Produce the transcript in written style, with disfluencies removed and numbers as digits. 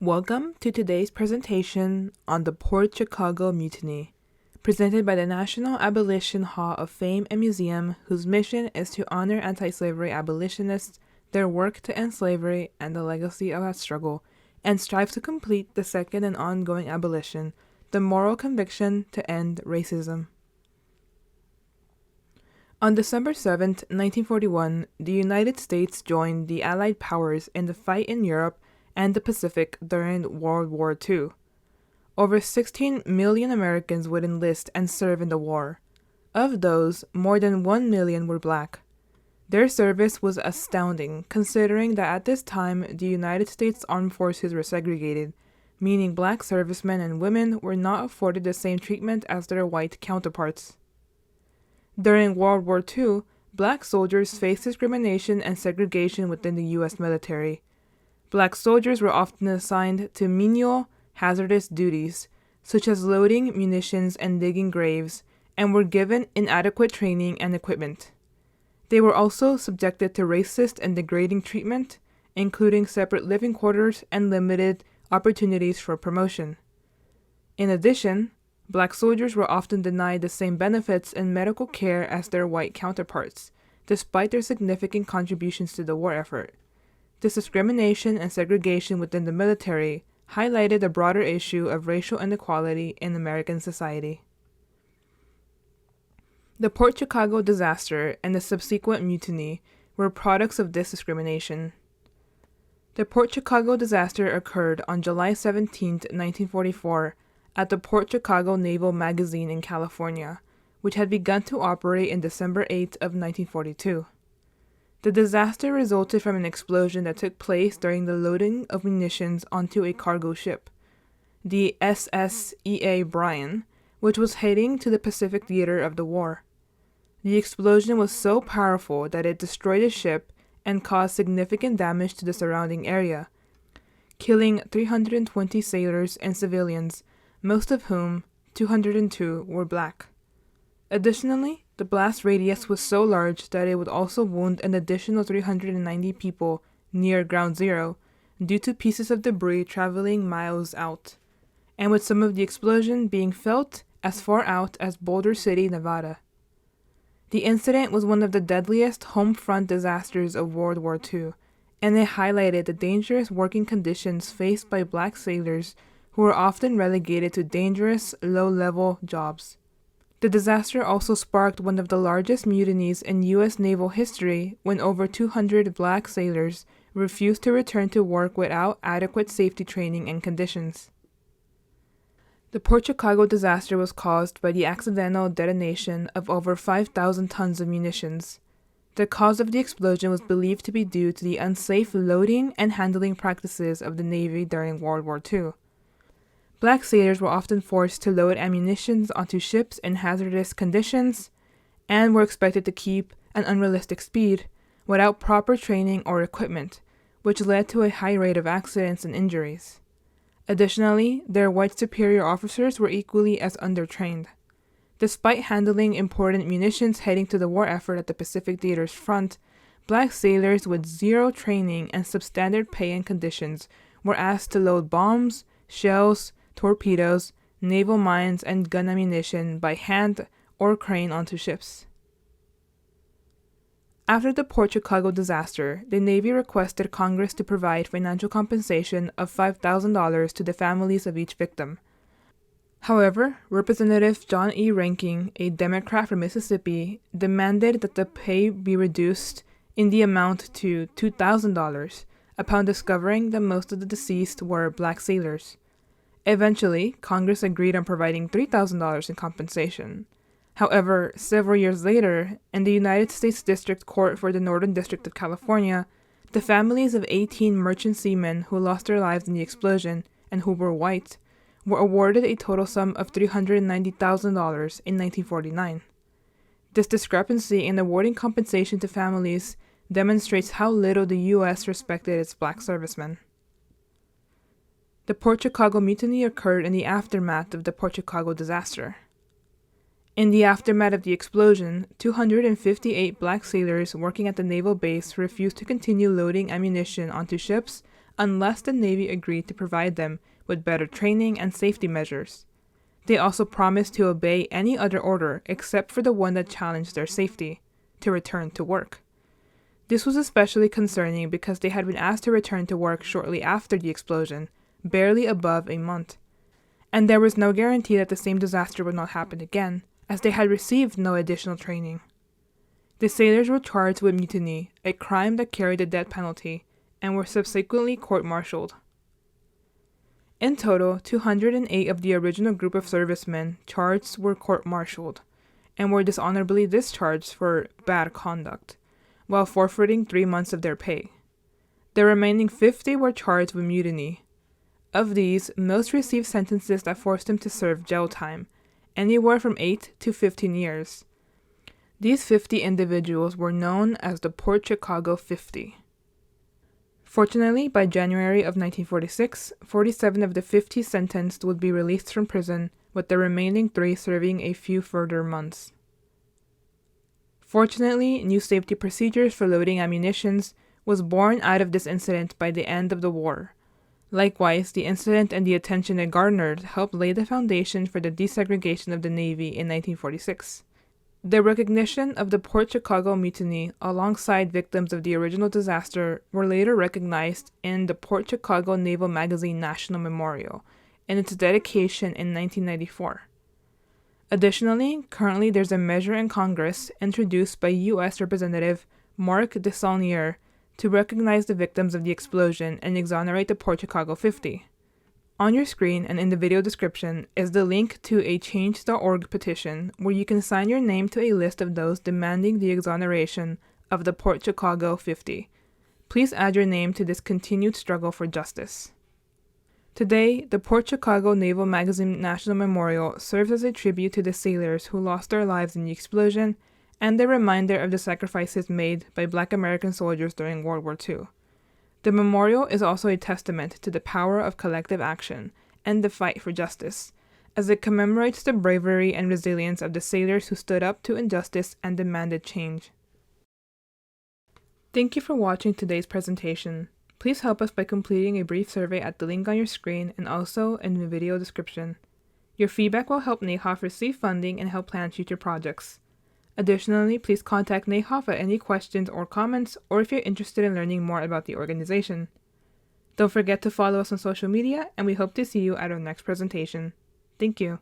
Welcome to today's presentation on the Port Chicago Mutiny, presented by the National Abolition Hall of Fame and Museum, whose mission is to honor anti-slavery abolitionists, their work to end slavery, and the legacy of that struggle, and strive to complete the second and ongoing abolition, the moral conviction to end racism. On December 7, 1941, the United States joined the Allied powers in the fight in Europe and the Pacific during World War II. Over 16 million Americans would enlist and serve in the war. Of those, more than 1 million were black. Their service was astounding, considering that at this time the United States Armed Forces were segregated, meaning black servicemen and women were not afforded the same treatment as their white counterparts. During World War II, black soldiers faced discrimination and segregation within the U.S. military. Black soldiers were often assigned to menial, hazardous duties, such as loading munitions and digging graves, and were given inadequate training and equipment. They were also subjected to racist and degrading treatment, including separate living quarters and limited opportunities for promotion. In addition, black soldiers were often denied the same benefits and medical care as their white counterparts, despite their significant contributions to the war effort. This discrimination and segregation within the military highlighted the broader issue of racial inequality in American society. The Port Chicago disaster and the subsequent mutiny were products of this discrimination. The Port Chicago disaster occurred on July 17, 1944, at the Port Chicago Naval Magazine in California, which had begun to operate in December 8 of 1942. The disaster resulted from an explosion that took place during the loading of munitions onto a cargo ship, the SSEA Bryan, which was heading to the Pacific theater of the war. The explosion was so powerful that it destroyed the ship and caused significant damage to the surrounding area, killing 320 sailors and civilians, most of whom, 202, were black. Additionally, the blast radius was so large that it would also wound an additional 390 people near Ground Zero due to pieces of debris traveling miles out, and with some of the explosion being felt as far out as Boulder City, Nevada. The incident was one of the deadliest home front disasters of World War II, and it highlighted the dangerous working conditions faced by black sailors who were often relegated to dangerous, low-level jobs. The disaster also sparked one of the largest mutinies in U.S. naval history when over 200 black sailors refused to return to work without adequate safety training and conditions. The Port Chicago disaster was caused by the accidental detonation of over 5,000 tons of munitions. The cause of the explosion was believed to be due to the unsafe loading and handling practices of the Navy during World War II. Black sailors were often forced to load ammunition onto ships in hazardous conditions and were expected to keep an unrealistic speed without proper training or equipment, which led to a high rate of accidents and injuries. Additionally, their white superior officers were equally as undertrained. Despite handling important munitions heading to the war effort at the Pacific Theater's front, black sailors with zero training and substandard pay and conditions were asked to load bombs, shells, torpedoes, naval mines, and gun ammunition by hand or crane onto ships. After the Port Chicago disaster, the Navy requested Congress to provide financial compensation of $5,000 to the families of each victim. However, Representative John E. Rankin, a Democrat from Mississippi, demanded that the pay be reduced in the amount to $2,000 upon discovering that most of the deceased were black sailors. Eventually, Congress agreed on providing $3,000 in compensation. However, several years later, in the United States District Court for the Northern District of California, the families of 18 merchant seamen who lost their lives in the explosion and who were white were awarded a total sum of $390,000 in 1949. This discrepancy in awarding compensation to families demonstrates how little the U.S. respected its black servicemen. The Port Chicago Mutiny occurred in the aftermath of the Port Chicago disaster. In the aftermath of the explosion, 258 black sailors working at the naval base refused to continue loading ammunition onto ships unless the Navy agreed to provide them with better training and safety measures. They also promised to obey any other order except for the one that challenged their safety, to return to work. This was especially concerning because they had been asked to return to work shortly after the explosion, barely above a month. And there was no guarantee that the same disaster would not happen again, as they had received no additional training. The sailors were charged with mutiny, a crime that carried the death penalty, and were subsequently court-martialed. In total, 208 of the original group of servicemen charged were court-martialed, and were dishonorably discharged for bad conduct, while forfeiting 3 months of their pay. The remaining 50 were charged with mutiny. Of these, most received sentences that forced them to serve jail time, anywhere from 8 to 15 years. These 50 individuals were known as the Port Chicago 50. Fortunately, by January of 1946, 47 of the 50 sentenced would be released from prison, with the remaining 3 serving a few further months. Fortunately, new safety procedures for loading ammunitions was born out of this incident by the end of the war. Likewise, the incident and the attention it garnered helped lay the foundation for the desegregation of the Navy in 1946. The recognition of the Port Chicago Mutiny alongside victims of the original disaster were later recognized in the Port Chicago Naval Magazine National Memorial and its dedication in 1994. Additionally, currently there's a measure in Congress introduced by U.S. Representative Mark DeSaulnier to recognize the victims of the explosion and exonerate the Port Chicago 50. On your screen and in the video description is the link to a Change.org petition where you can sign your name to a list of those demanding the exoneration of the Port Chicago 50. Please add your name to this continued struggle for justice. Today, the Port Chicago Naval Magazine National Memorial serves as a tribute to the sailors who lost their lives in the explosion and a reminder of the sacrifices made by Black American soldiers during World War II. The memorial is also a testament to the power of collective action and the fight for justice, as it commemorates the bravery and resilience of the sailors who stood up to injustice and demanded change. Thank you for watching today's presentation. Please help us by completing a brief survey at the link on your screen and also in the video description. Your feedback will help NAHOF receive funding and help plan future projects. Additionally, please contact NAHOF at any questions or comments, or if you're interested in learning more about the organization. Don't forget to follow us on social media, and we hope to see you at our next presentation. Thank you.